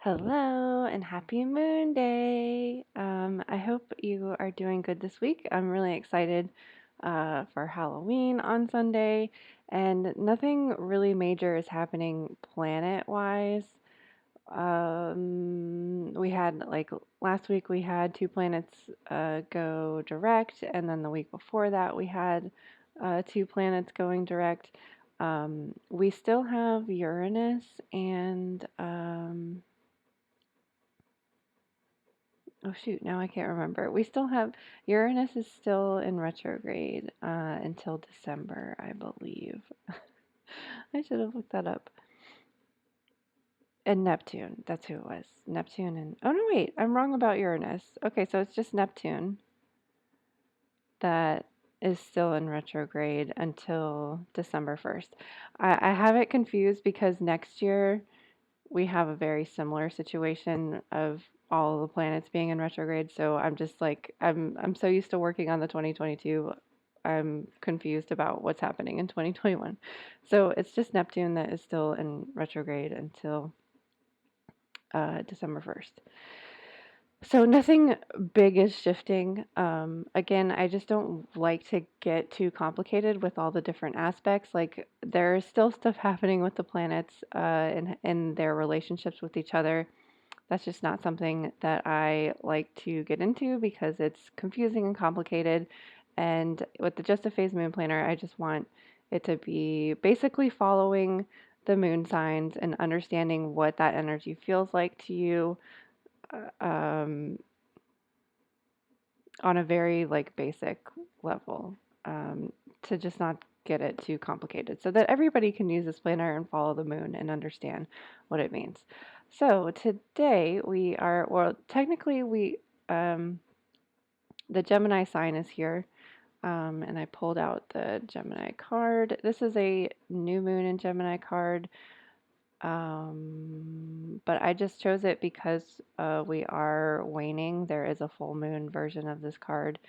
Hello and happy Moonday. I hope you are doing good this week. I'm really excited for Halloween on Sunday, and nothing really major is happening planet-wise. We had like last week we had two planets go direct, and then the week before that we had two planets going direct. We still have Uranus and oh shoot, now I can't remember. We still have Uranus is still in retrograde until December, I believe. I should have looked that up. And Neptune, that's who it was. Neptune and oh no, wait, I'm wrong about Uranus. Okay, so it's just Neptune that is still in retrograde until December 1st. I have it confused because next year we have a very similar situation of all the planets being in retrograde. So I'm just like I'm so used to working on the 2022. I'm confused about what's happening in 2021. So it's just Neptune that is still in retrograde until December 1st. So nothing big is shifting. Again, I just don't like to get too complicated with all the different aspects. Like there's still stuff happening with the planets and their relationships with each other. That's just not something that I like to get into because it's confusing and complicated. And with the Just a Phase Moon Planner, I just want it to be basically following the moon signs and understanding what that energy feels like to you um, on a very like basic level to just not get it too complicated so that everybody can use this planner and follow the moon and understand what it means. So today we are, well, technically the Gemini sign is here, and I pulled out the Gemini card. This is a new moon in Gemini card, but I just chose it because we are waning. There is a full moon version of this card,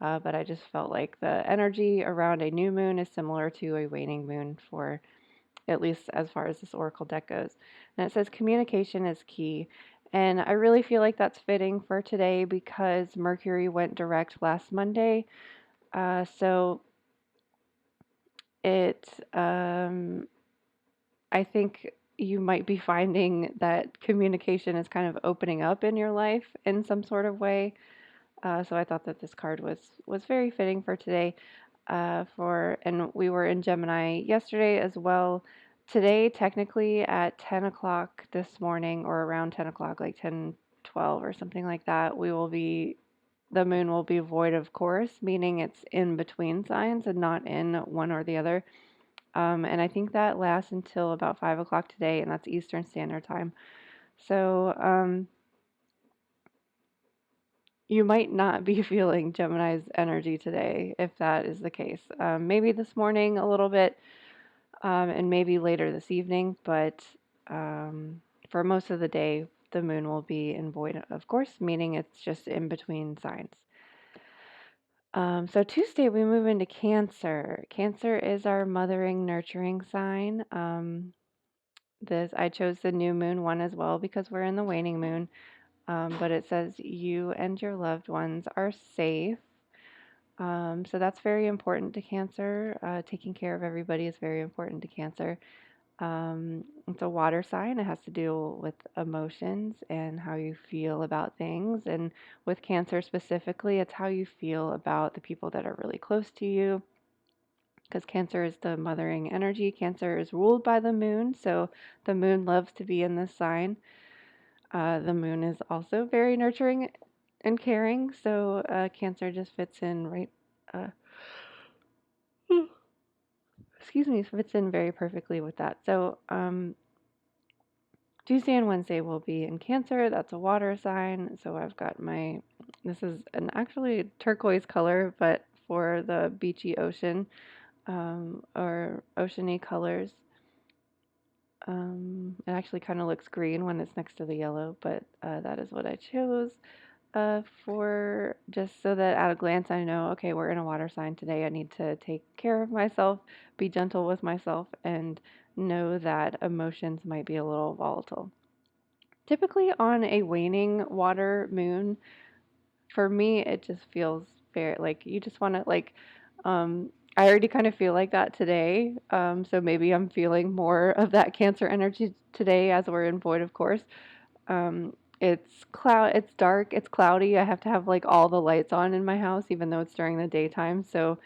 but I just felt like the energy around a new moon is similar to a waning moon for at least as far as this oracle deck goes. And it says communication is key. And I really feel like that's fitting for today because Mercury went direct last Monday. So it, I think you might be finding that communication is kind of opening up in your life in some sort of way. So I thought that this card was very fitting for today. And we were in Gemini yesterday as well. Today, technically at 10 o'clock this morning, or around 10 o'clock, like 10:12 or something like that, the moon will be void of course, meaning it's in between signs and not in one or the other. And I think that lasts until about 5 o'clock today, and that's Eastern Standard Time. So you might not be feeling Gemini's energy today if that is the case. Maybe this morning a little bit, and maybe later this evening, but for most of the day, the moon will be in void, of course, meaning it's just in between signs. So Tuesday we move into Cancer. Cancer is our mothering, nurturing sign. This I chose the new moon one as well because we're in the waning moon. But it says you and your loved ones are safe. So that's very important to Cancer. Taking care of everybody is very important to Cancer. It's a water sign. It has to do with emotions and how you feel about things. And with Cancer specifically, it's how you feel about the people that are really close to you. Because Cancer is the mothering energy. Cancer is ruled by the moon. So the moon loves to be in this sign. The moon is also very nurturing and caring. So Cancer just fits in right. Uh, excuse me, fits in very perfectly with that. So Tuesday and Wednesday will be in Cancer. That's a water sign. So I've got this is an actually turquoise color, but for the beachy ocean or oceany colors. It actually kind of looks green when it's next to the yellow, but that is what I chose for just so that at a glance I know, okay, we're in a water sign today. I need to take care of myself, be gentle with myself, and know that emotions might be a little volatile. Typically on a waning water moon, for me, it just feels very like you just want to like, um, I already kind of feel like that today. So maybe I'm feeling more of that Cancer energy today as we're in void, of course. It's dark, it's cloudy. I have to have like all the lights on in my house, even though it's during the daytime. So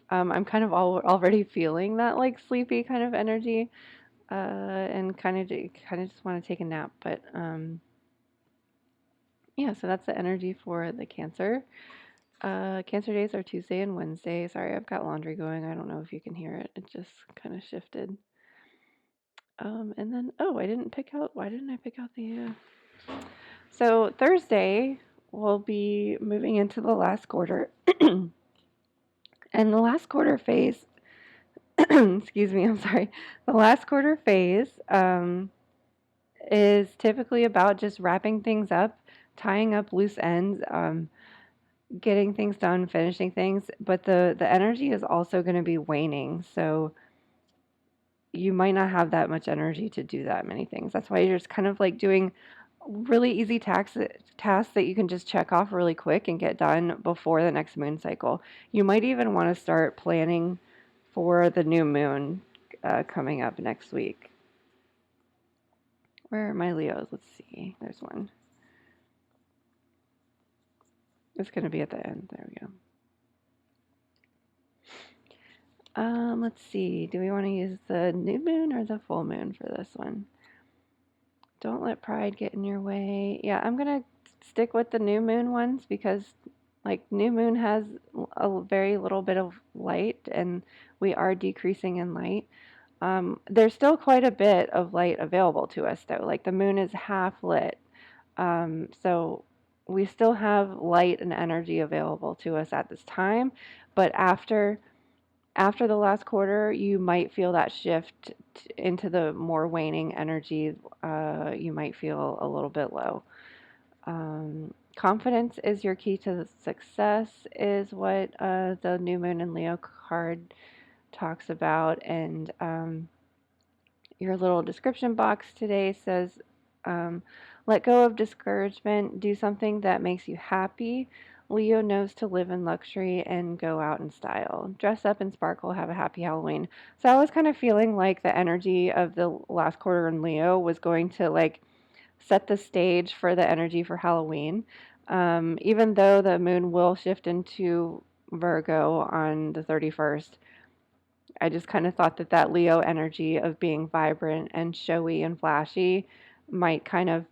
I'm kind of already feeling that like sleepy kind of energy, and kind of just want to take a nap. But yeah, so that's the energy for the Cancer. Cancer days are Tuesday and Wednesday. Sorry, I've got laundry going. I don't know if you can hear it. It just kind of shifted. And then, oh, I didn't pick out, why didn't I pick out so Thursday, we'll be moving into the last quarter. And the last quarter phase, excuse me, I'm sorry. The last quarter phase is typically about just wrapping things up, tying up loose ends, getting things done, finishing things. But the energy is also going to be waning. So you might not have that much energy to do that many things. That's why you're just kind of like doing really easy tasks that you can just check off really quick and get done before the next moon cycle. You might even want to start planning for the new moon coming up next week. Where are my Leos? Let's see. There's one. It's going to be at the end. There we go. Let's see. Do we want to use the new moon or the full moon for this one? Don't let pride get in your way. Yeah, I'm going to stick with the new moon ones because like new moon has a very little bit of light and we are decreasing in light. There's still quite a bit of light available to us though. Like the moon is half lit. So we still have light and energy available to us at this time, but after the last quarter, you might feel that shift into the more waning energy. You might feel a little bit low. Confidence is your key to success, is what the new moon and Leo card talks about. And your little description box today says, um, let go of discouragement, do something that makes you happy. Leo knows to live in luxury and go out in style. Dress up and sparkle, have a happy Halloween. So I was kind of feeling like the energy of the last quarter in Leo was going to like set the stage for the energy for Halloween. Even though the moon will shift into Virgo on the 31st, I just kind of thought that that Leo energy of being vibrant and showy and flashy might kind of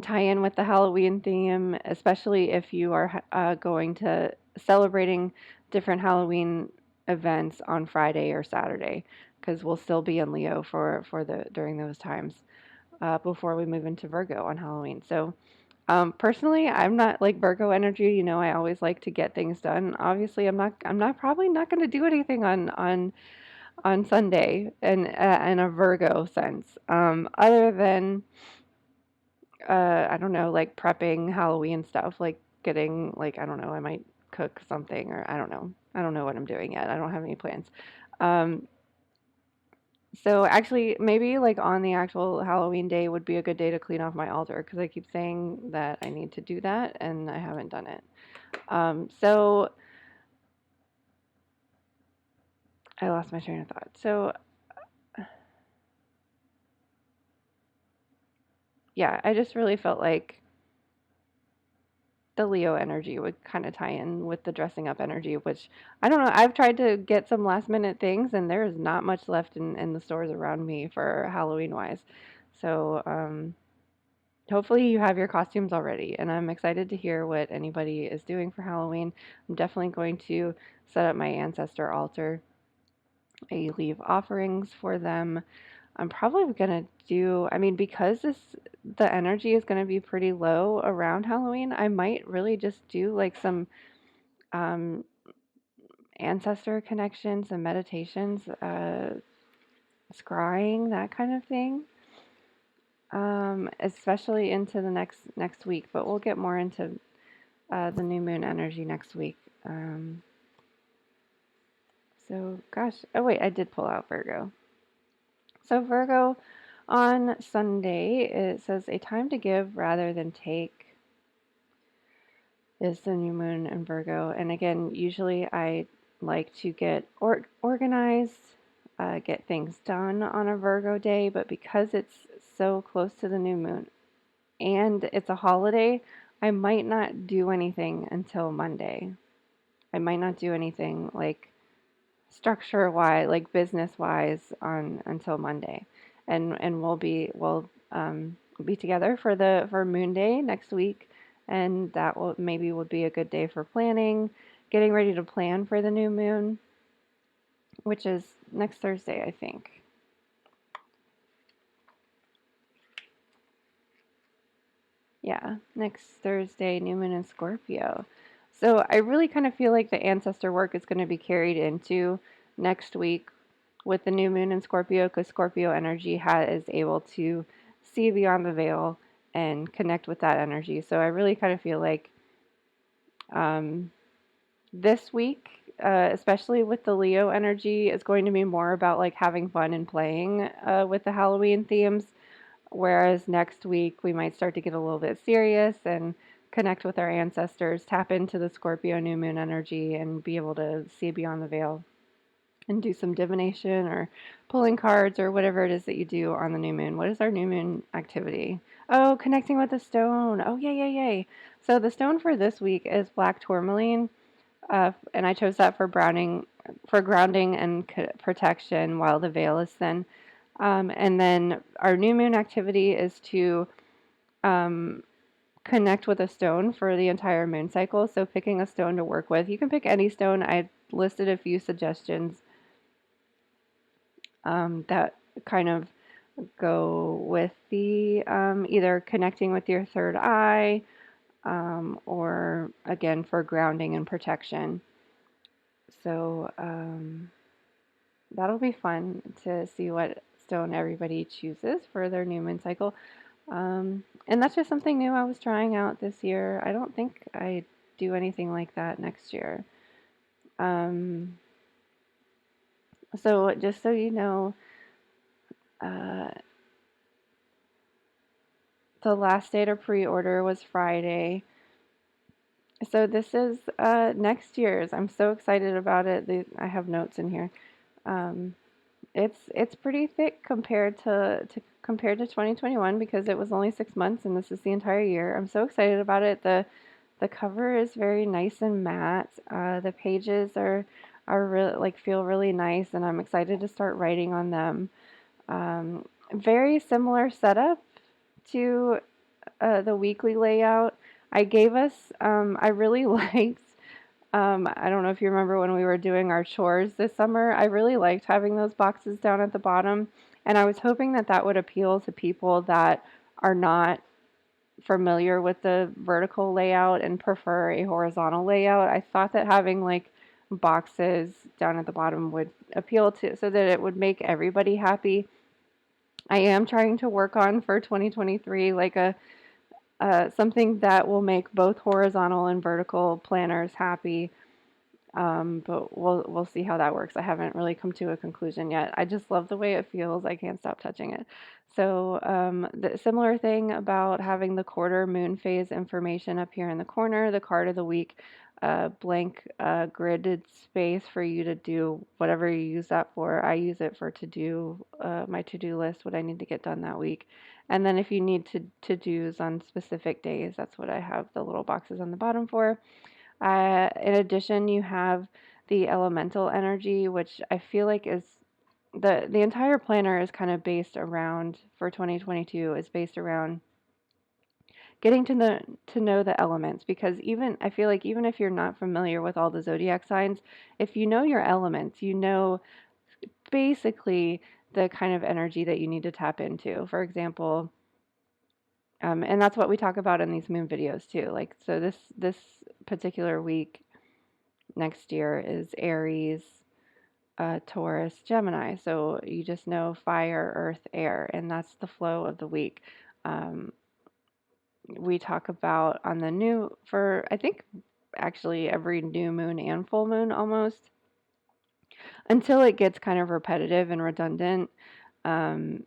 tie in with the Halloween theme, especially if you are going to celebrating different Halloween events on Friday or Saturday, because we'll still be in Leo for the during those times before we move into Virgo on Halloween. So personally, I'm not like Virgo energy. You know, I always like to get things done. Obviously, I'm not probably not going to do anything on Sunday in a Virgo sense. Other than I don't know, like prepping Halloween stuff, like getting like I don't know, I might cook something or I don't know. I don't know what I'm doing yet. I don't have any plans. Um, so actually, maybe like on the actual Halloween day would be a good day to clean off my altar because I keep saying that I need to do that and I haven't done it. So I lost my train of thought. So yeah, I just really felt like the Leo energy would kind of tie in with the dressing up energy, which I don't know. I've tried to get some last minute things, and there is not much left in the stores around me for Halloween wise. So hopefully you have your costumes already, and I'm excited to hear what anybody is doing for Halloween. I'm definitely going to set up my ancestor altar. I leave offerings for them. I'm probably gonna do, I mean, because the energy is gonna be pretty low around Halloween, I might really just do like some um, ancestor connections and meditations, scrying, that kind of thing, especially into the next week. But we'll get more into the new moon energy next week. So, gosh, oh wait, I did pull out Virgo. So Virgo, On Sunday, it says a time to give rather than take is the new moon in Virgo. And again, usually I like to get organized, get things done on a Virgo day, but because it's so close to the new moon and it's a holiday, I might not do anything until Monday. I might not do anything like structure wise, like business wise, on until Monday, and we'll be together for the for Moonday next week, and that will maybe would be a good day for planning, getting ready to plan for the new moon, which is next Thursday, I think. Yeah, next Thursday, new moon in Scorpio. So I really kind of feel like the ancestor work is going to be carried into next week with the new moon in Scorpio, because Scorpio energy is able to see beyond the veil and connect with that energy. So I really kind of feel like um, this week, especially with the Leo energy, is going to be more about like having fun and playing with the Halloween themes. Whereas next week we might start to get a little bit serious and connect with our ancestors, tap into the Scorpio new moon energy, and be able to see beyond the veil and do some divination or pulling cards or whatever it is that you do on the new moon. What is our new moon activity? Oh, connecting with the stone. Oh, yay, yay, yay. So the stone for this week is black tourmaline, and I chose that for grounding and protection while the veil is thin. And then our new moon activity is to um, connect with a stone for the entire moon cycle. So picking a stone to work with. You can pick any stone. I listed a few suggestions that kind of go with the either connecting with your third eye or again for grounding and protection. So that'll be fun to see what stone everybody chooses for their new moon cycle. And that's just something new I was trying out this year. I don't think I do anything like that next year. Um, so just so you know, uh, the last day to pre-order was Friday. So this is next year's. I'm so excited about it. I have notes in here. Um, it's pretty thick compared to 2021 because it was only 6 months and this is the entire year. I'm so excited about it. The cover is very nice and matte. The pages are really like feel really nice, and I'm excited to start writing on them. Very similar setup to the weekly layout. I really liked, I don't know if you remember when we were doing our chores this summer, I really liked having those boxes down at the bottom. And I was hoping that that would appeal to people that are not familiar with the vertical layout and prefer a horizontal layout. I thought that having like boxes down at the bottom would appeal to, so that it would make everybody happy. I am trying to work on for 2023 like a something that will make both horizontal and vertical planners happy. But we'll see how that works. I haven't really come to a conclusion yet. I just love the way it feels. I can't stop touching it. So the similar thing about having the quarter moon phase information up here in the corner, the card of the week, blank gridded space for you to do whatever you use that for. I use it for to do my to-do list, what I need to get done that week. And then if you need to-dos on specific days, that's what I have the little boxes on the bottom for. In addition, you have the elemental energy, which I feel like is the entire planner is kind of based around for 2022 is based around getting to know the elements, because even I feel like even if you're not familiar with all the zodiac signs, if you know your elements, you know basically the kind of energy that you need to tap into. For example, and that's what we talk about in these moon videos too. Like so this particular week next year is Aries, Taurus, Gemini. So you just know fire, earth, air, and that's the flow of the week. Um, we talk about on the new, for I think actually every new moon and full moon almost, until it gets kind of repetitive and redundant. Um,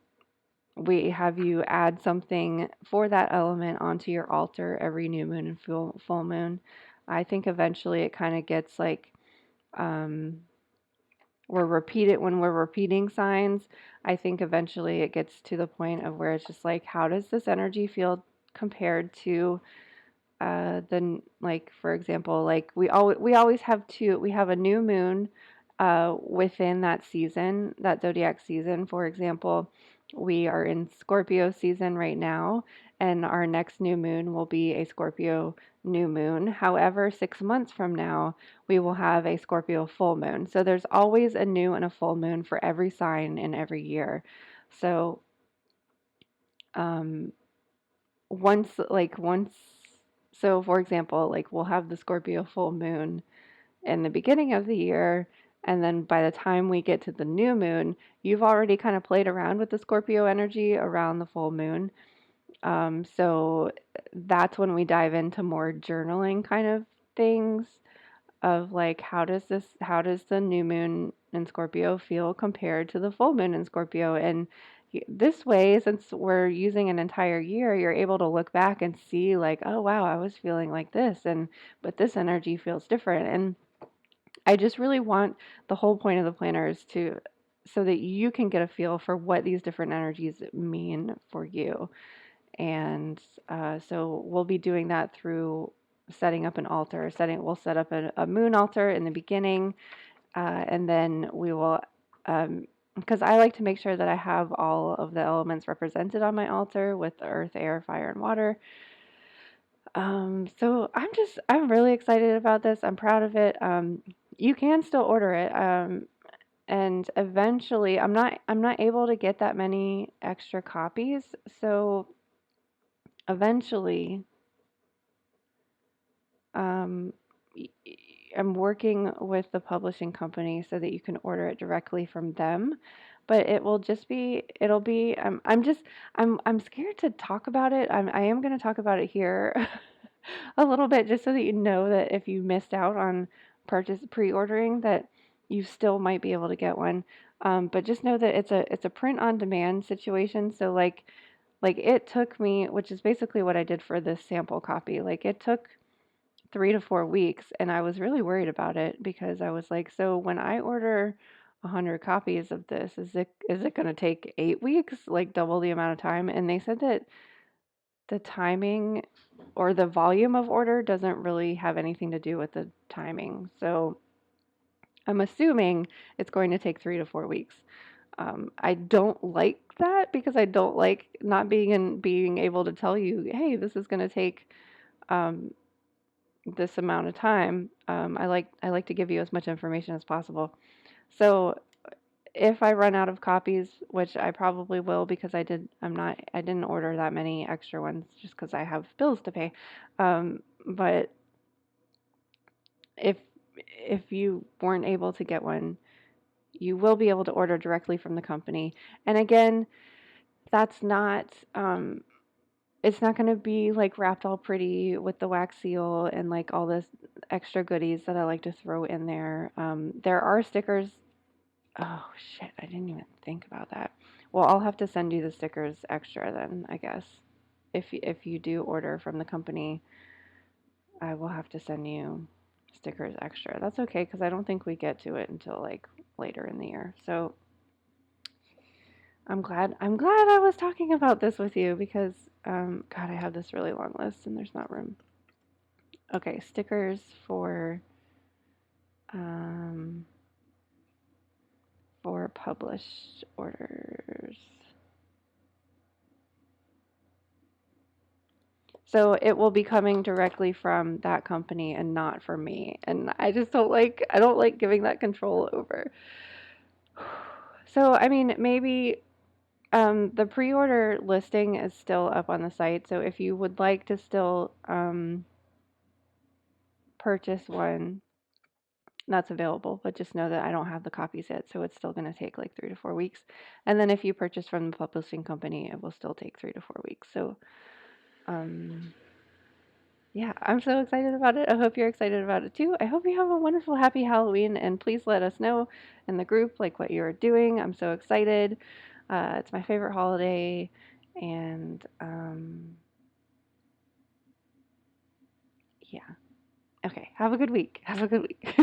we have you add something for that element onto your altar every new moon and full moon. I think eventually it kind of gets like, um, when we're repeating signs. I think eventually it gets to the point of where it's just like, how does this energy feel compared to then, like, for example, like we always have we have a new moon within that season, that zodiac season. For example, we are in Scorpio season right now, and our next new moon will be a Scorpio new moon. However, 6 months from now, we will have a Scorpio full moon. So there's always a new and a full moon for every sign in every year. So um, once so for example, like we'll have the Scorpio full moon in the beginning of the year, and then by the time we get to the new moon, you've already kind of played around with the Scorpio energy around the full moon. So that's when we dive into more journaling kind of things of like, how does the new moon in Scorpio feel compared to the full moon in Scorpio? And this way, since we're using an entire year, you're able to look back and see like, oh wow, I was feeling like this, and but this energy feels different. And I just really want, the whole point of the planner is to, so that you can get a feel for what these different energies mean for you. And so we'll be doing that through setting up an altar. We'll set up a moon altar in the beginning, and then we will, because I like to make sure that I have all of the elements represented on my altar with earth, air, fire, and water. So I'm really excited about this. I'm proud of it. You can still order it. And eventually, I'm not able to get that many extra copies. So eventually, um, I'm working with the publishing company so that you can order it directly from them. But it'll be, I'm scared to talk about it. I am going to talk about it here a little bit, just so that you know that if you missed out on pre-ordering, that you still might be able to get one. But just know that it's a print on demand situation. So like it took me, which is basically what I did for this sample copy. Like it took 3 to 4 weeks, and I was really worried about it because I was like, so when I order 100 copies of this, is it going to take 8 weeks, like double the amount of time? And they said that the timing or the volume of order doesn't really have anything to do with the timing. So I'm assuming it's going to take 3 to 4 weeks. I don't like that because I don't like not being able to tell you, hey, this is going to take um, this amount of time. I like to give you as much information as possible. So if I run out of copies, which I probably will because I didn't order that many extra ones just because I have bills to pay. But if if you weren't able to get one, you will be able to order directly from the company. And again, that's not it's not going to be like wrapped all pretty with the wax seal and like all this extra goodies that I like to throw in there. There are stickers. Oh shit, I didn't even think about that. Well, I'll have to send you the stickers extra then, I guess. If you do order from the company, I will have to send you stickers extra. That's okay because I don't think we get to it until like later in the year. So I'm glad I was talking about this with you because God, I have this really long list and there's not room. Okay, stickers um, for published orders. So it will be coming directly from that company and not from me. And I don't like giving that control over. So I mean, maybe the pre-order listing is still up on the site. So if you would like to still purchase one, that's available, but just know that I don't have the copies yet, so it's still going to take like 3 to 4 weeks. And then if you purchase from the publishing company, it will still take 3 to 4 weeks. So, um, yeah, I'm so excited about it. I hope you're excited about it too. I hope you have a wonderful, happy Halloween, and please let us know in the group like what you're doing. I'm so excited. It's my favorite holiday, and yeah. Okay, have a good week. Have a good week.